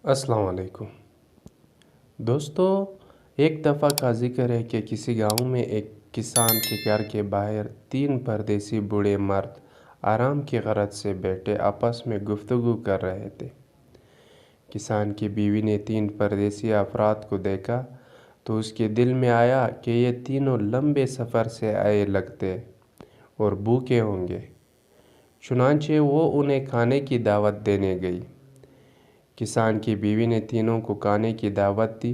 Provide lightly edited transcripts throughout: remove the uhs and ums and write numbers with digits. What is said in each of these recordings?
السلام علیکم دوستو، ایک دفعہ کا ذکر ہے کہ کسی گاؤں میں ایک کسان کے گھر کے باہر 3 پردیسی بوڑھے مرد آرام کی غرض سے بیٹھے آپس میں گفتگو کر رہے تھے۔ کسان کی بیوی نے 3 پردیسی افراد کو دیکھا تو اس کے دل میں آیا کہ یہ تینوں لمبے سفر سے آئے لگتے اور بھوکے ہوں گے، چنانچہ وہ انہیں کھانے کی دعوت دینے گئی۔ کسان کی بیوی نے تینوں کو کھانے کی دعوت دی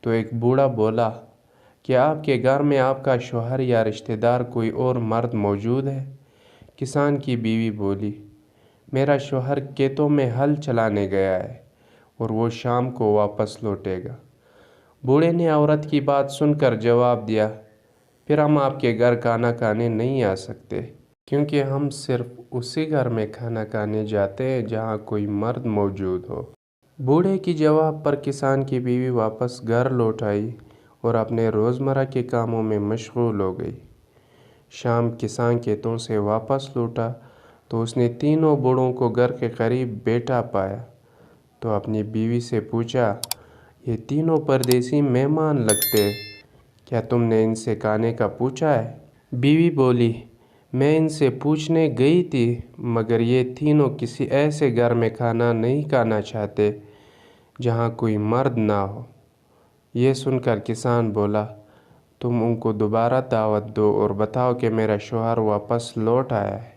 تو ایک بوڑھا بولا کہ آپ کے گھر میں آپ کا شوہر یا رشتہ دار کوئی اور مرد موجود ہے؟ کسان کی بیوی بولی، میرا شوہر کھیتوں میں ہل چلانے گیا ہے اور وہ شام کو واپس لوٹے گا۔ بوڑھے نے عورت کی بات سن کر جواب دیا، پھر ہم آپ کے گھر کھانا کھانے نہیں آ سکتے، کیونکہ ہم صرف اسی گھر میں کھانا کھانے جاتے ہیں جہاں کوئی مرد موجود ہو۔ بوڑھے کی جواب پر کسان کی بیوی واپس گھر لوٹ آئی اور اپنے روزمرہ کے کاموں میں مشغول ہو گئی۔ شام کسان کھیتوں سے واپس لوٹا تو اس نے تینوں بوڑھوں کو گھر کے قریب بیٹھا پایا تو اپنی بیوی سے پوچھا، یہ تینوں پردیسی مہمان لگتے، کیا تم نے ان سے کھانے کا پوچھا ہے؟ بیوی بولی، میں ان سے پوچھنے گئی تھی مگر یہ تینوں کسی ایسے گھر میں کھانا نہیں کھانا چاہتے جہاں کوئی مرد نہ ہو۔ یہ سن کر کسان بولا، تم ان کو دوبارہ دعوت دو اور بتاؤ کہ میرا شوہر واپس لوٹ آیا ہے۔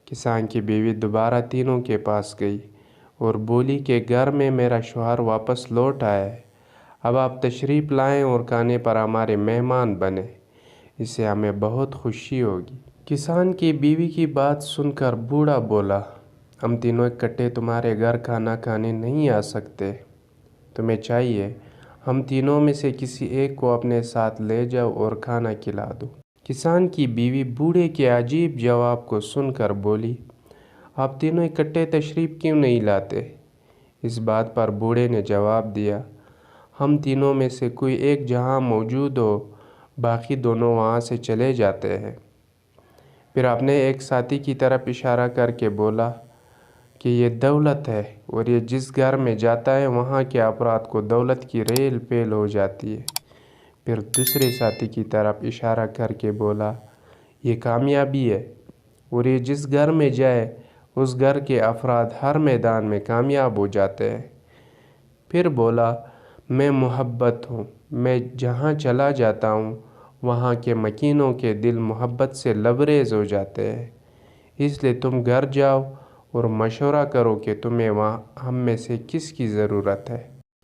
کسان کی بیوی دوبارہ تینوں کے پاس گئی اور بولی کہ گھر میں میرا شوہر واپس لوٹ آیا ہے، اب آپ تشریف لائیں اور کھانے پر ہمارے مہمان بنیں، اس سے ہمیں بہت خوشی ہوگی۔ کسان کی بیوی کی بات سن کر بوڑھا بولا، ہم تینوں اکٹھے تمہارے گھر کھانا کھانے نہیں آ سکتے، تمہیں چاہیے ہم تینوں میں سے کسی ایک کو اپنے ساتھ لے جاؤ اور کھانا کھلا دو۔ کسان کی بیوی بوڑھے کے عجیب جواب کو سن کر بولی، آپ تینوں اکٹھے تشریف کیوں نہیں لاتے؟ اس بات پر بوڑھے نے جواب دیا، ہم تینوں میں سے کوئی ایک جہاں موجود ہو، باقی دونوں وہاں سے چلے جاتے ہیں۔ پھر اپنے ایک ساتھی کی طرف اشارہ کر کے بولا کہ یہ دولت ہے اور یہ جس گھر میں جاتا ہے وہاں کے افراد کو دولت کی ریل پیل ہو جاتی ہے۔ پھر دوسرے ساتھی کی طرف اشارہ کر کے بولا، یہ کامیابی ہے اور یہ جس گھر میں جائے اس گھر کے افراد ہر میدان میں کامیاب ہو جاتے ہیں۔ پھر بولا، میں محبت ہوں، میں جہاں چلا جاتا ہوں وہاں کے مکینوں کے دل محبت سے لبریز ہو جاتے ہیں، اس لیے تم گھر جاؤ اور مشورہ کرو کہ تمہیں وہاں ہم میں سے کس کی ضرورت ہے۔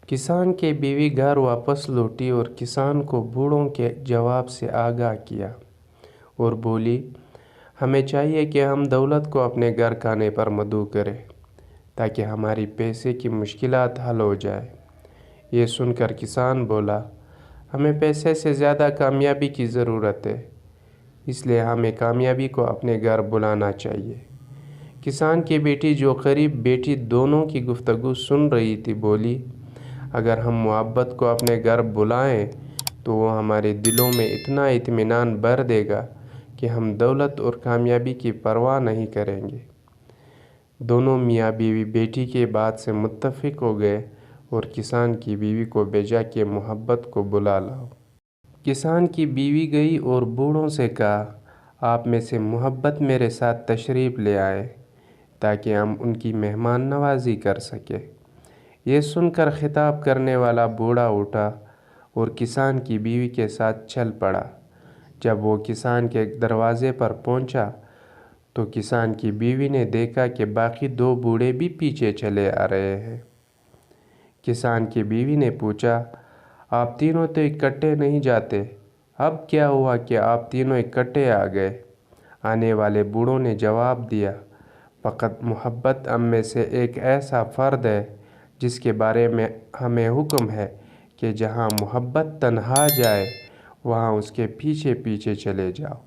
کسان کی بیوی گھر واپس لوٹی اور کسان کو بوڑھوں کے جواب سے آگاہ کیا اور بولی، ہمیں چاہیے کہ ہم دولت کو اپنے گھر کھانے پر مدعو کریں تاکہ ہماری پیسے کی مشکلات حل ہو جائے۔ یہ سن کر کسان بولا، ہمیں پیسے سے زیادہ کامیابی کی ضرورت ہے، اس لیے ہمیں کامیابی کو اپنے گھر بلانا چاہیے۔ کسان کی بیٹی جو قریب بیٹھی دونوں کی گفتگو سن رہی تھی بولی، اگر ہم محبت کو اپنے گھر بلائیں تو وہ ہمارے دلوں میں اتنا اطمینان بھر دے گا کہ ہم دولت اور کامیابی کی پرواہ نہیں کریں گے۔ دونوں میاں بیوی بیٹی کے بات سے متفق ہو گئے اور کسان کی بیوی کو بھیجا کہ محبت کو بلا لاؤ۔ کسان کی بیوی گئی اور بوڑھوں سے کہا، آپ میں سے محبت میرے ساتھ تشریف لے آئے تاکہ ہم ان کی مہمان نوازی کر سکیں۔ یہ سن کر خطاب کرنے والا بوڑھا اٹھا اور کسان کی بیوی کے ساتھ چل پڑا۔ جب وہ کسان کے دروازے پر پہنچا تو کسان کی بیوی نے دیکھا کہ باقی 2 بوڑھے بھی پیچھے چلے آ رہے ہیں۔ کسان کی بیوی نے پوچھا، آپ تینوں تو اکٹھے نہیں جاتے، اب کیا ہوا کہ آپ تینوں اکٹھے آ گئے؟ آنے والے بوڑھوں نے جواب دیا، فقط محبت ہم میں سے ایک ایسا فرد ہے جس کے بارے میں ہمیں حکم ہے کہ جہاں محبت تنہا جائے وہاں اس کے پیچھے پیچھے چلے جاؤ۔